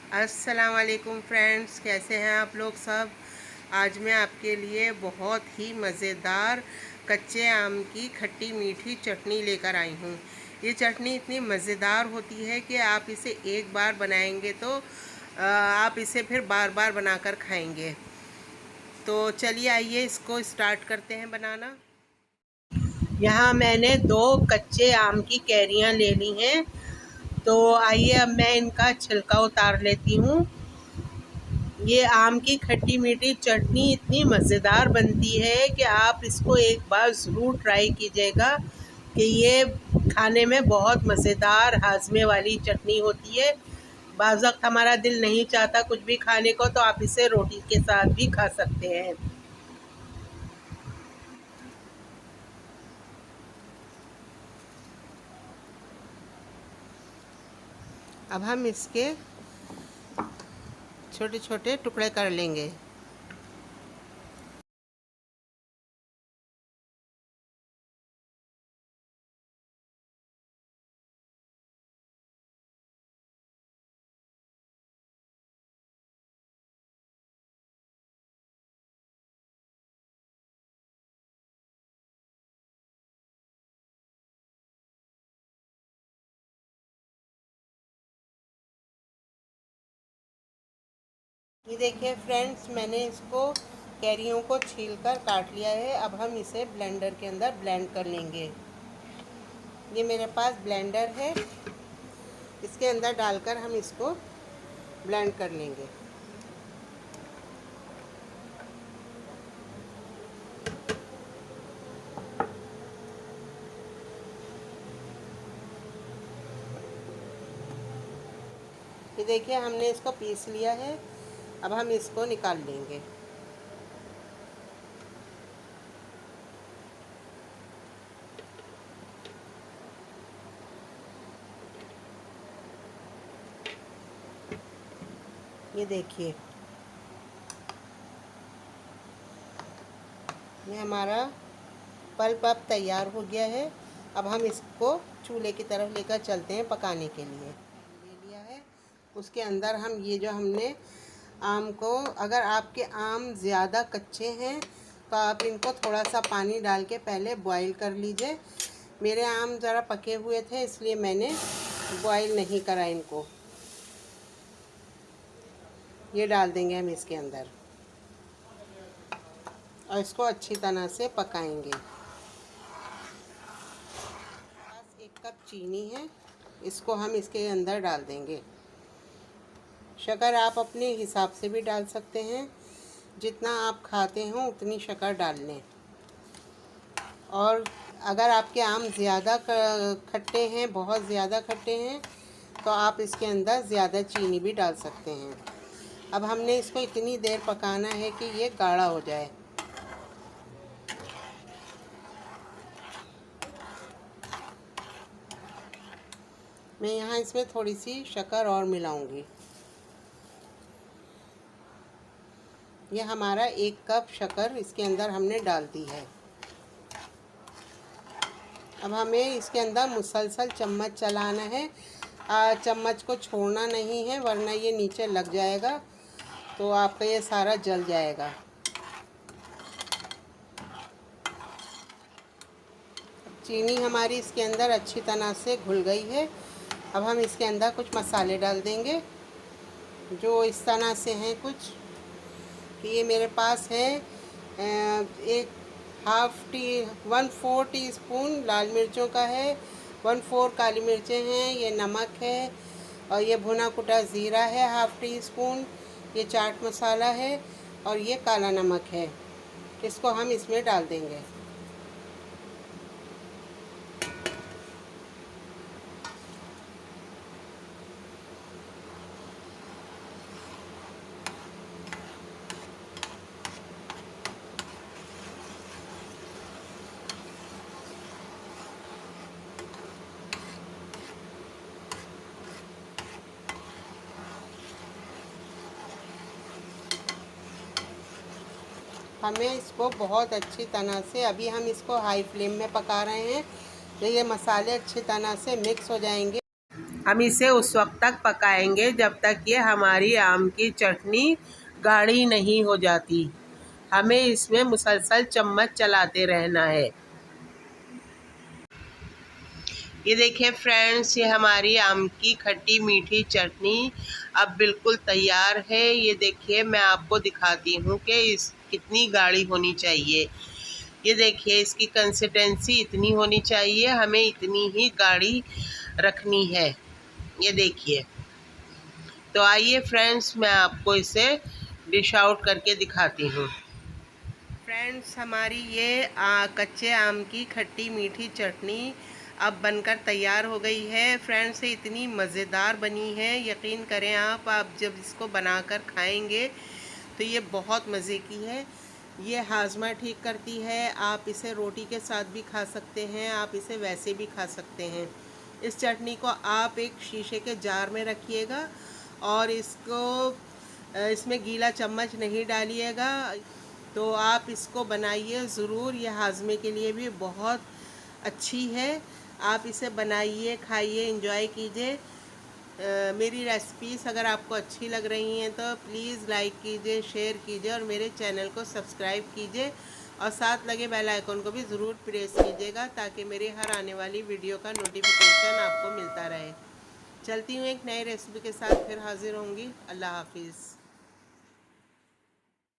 अस्सलाम वालेकुम फ्रेंड्स, कैसे हैं आप लोग सब। आज मैं आपके लिए बहुत ही मज़ेदार कच्चे आम की खट्टी मीठी चटनी लेकर आई हूँ। ये चटनी इतनी मज़ेदार होती है कि आप इसे एक बार बनाएंगे तो आप इसे फिर बार बार बनाकर खाएंगे। तो चलिए आइए इसको स्टार्ट करते हैं बनाना। यहाँ मैंने 2 कच्चे आम की कैरियाँ ले ली हैं। तो आइए अब मैं इनका छिलका उतार लेती हूँ। ये आम की खट्टी मीठी चटनी इतनी मज़ेदार बनती है कि आप इसको एक बार ज़रूर ट्राई कीजिएगा कि ये खाने में बहुत मज़ेदार हाज़मे वाली चटनी होती है। बाज़ वक़्त हमारा दिल नहीं चाहता कुछ भी खाने को, तो आप इसे रोटी के साथ भी खा सकते हैं। अब हम इसके छोटे छोटे टुकड़े कर लेंगे। ये देखिए फ्रेंड्स, मैंने इसको कैरियों को छीलकर काट लिया है। अब हम इसे ब्लेंडर के अंदर ब्लेंड कर लेंगे। ये मेरे पास ब्लेंडर है, इसके अंदर डालकर हम इसको ब्लेंड कर लेंगे। ये देखिए हमने इसको पीस लिया है। अब हम इसको निकाल लेंगे। ये देखिए, ये हमारा पल्प अब तैयार हो गया है। अब हम इसको चूल्हे की तरफ लेकर चलते हैं पकाने के लिए। ले लिया है, उसके अंदर हम ये जो हमने आम को, अगर आपके आम ज़्यादा कच्चे हैं तो आप इनको थोड़ा सा पानी डाल के पहले बॉईल कर लीजिए। मेरे आम ज़रा पके हुए थे इसलिए मैंने बॉईल नहीं करा इनको। ये डाल देंगे हम इसके अंदर और इसको अच्छी तरह से पकाएंगे। 1 कप चीनी है, इसको हम इसके अंदर डाल देंगे। शक्कर आप अपने हिसाब से भी डाल सकते हैं, जितना आप खाते हो उतनी शक्कर डाल लें। और अगर आपके आम ज़्यादा खट्टे हैं, बहुत ज़्यादा खट्टे हैं, तो आप इसके अंदर ज़्यादा चीनी भी डाल सकते हैं। अब हमने इसको इतनी देर पकाना है कि ये गाढ़ा हो जाए। मैं यहाँ इसमें थोड़ी सी शक्कर और मिलाऊंगी। ये हमारा 1 कप शक्कर इसके अंदर हमने डाल दी है। अब हमें इसके अंदर मुसलसल चम्मच चलाना है। चम्मच को छोड़ना नहीं है, वरना ये नीचे लग जाएगा तो आपका ये सारा जल जाएगा। चीनी हमारी इसके अंदर अच्छी तरह से घुल गई है। अब हम इसके अंदर कुछ मसाले डाल देंगे जो इस तरह से हैं कुछ कि ये मेरे पास है 1/4 टीस्पून लाल मिर्चों का है, 1/4 काली मिर्चें हैं, ये नमक है और ये भुना कुटा ज़ीरा है 1/2 टीस्पून, ये चाट मसाला है और ये काला नमक है। इसको हम इसमें डाल देंगे। हमें इसको बहुत अच्छी तरह से, अभी हम इसको हाई फ्लेम में पका रहे हैं तो ये मसाले अच्छी तरह से मिक्स हो जाएंगे। हम इसे उस वक्त तक पकाएंगे जब तक ये हमारी आम की चटनी गाढ़ी नहीं हो जाती। हमें इसमें मुसलसल चम्मच चलाते रहना है। ये देखिए फ्रेंड्स, ये हमारी आम की खट्टी मीठी चटनी अब बिल्कुल तैयार है। ये देखिए, मैं आपको दिखाती हूँ कि इस कितनी गाढ़ी होनी चाहिए। ये देखिए, इसकी कंसिस्टेंसी इतनी होनी चाहिए, हमें इतनी ही गाढ़ी रखनी है। ये देखिए, तो आइए फ्रेंड्स, मैं आपको इसे डिश आउट करके दिखाती हूँ। फ्रेंड्स, हमारी ये कच्चे आम की खट्टी मीठी चटनी अब बनकर तैयार हो गई है। फ्रेंड्स, ये इतनी मज़ेदार बनी है, यकीन करें आप जब इसको बनाकर खाएंगे तो ये बहुत मज़े की है। ये हाजमा ठीक करती है। आप इसे रोटी के साथ भी खा सकते हैं, आप इसे वैसे भी खा सकते हैं। इस चटनी को आप एक शीशे के जार में रखिएगा और इसमें गीला चम्मच नहीं डालिएगा। तो आप इसको बनाइए ज़रूर, ये हाजमे के लिए भी बहुत अच्छी है। आप इसे बनाइए, खाइए, एंजॉय कीजिए। मेरी रेसिपीज़ अगर आपको अच्छी लग रही हैं तो प्लीज़ लाइक कीजिए, शेयर कीजिए और मेरे चैनल को सब्सक्राइब कीजिए और साथ लगे बेल आइकन को भी ज़रूर प्रेस कीजिएगा ताकि मेरी हर आने वाली वीडियो का नोटिफिकेशन आपको मिलता रहे। चलती हूँ एक नई रेसिपी के साथ, फिर हाजिर होंगी। अल्लाह हाफिज़।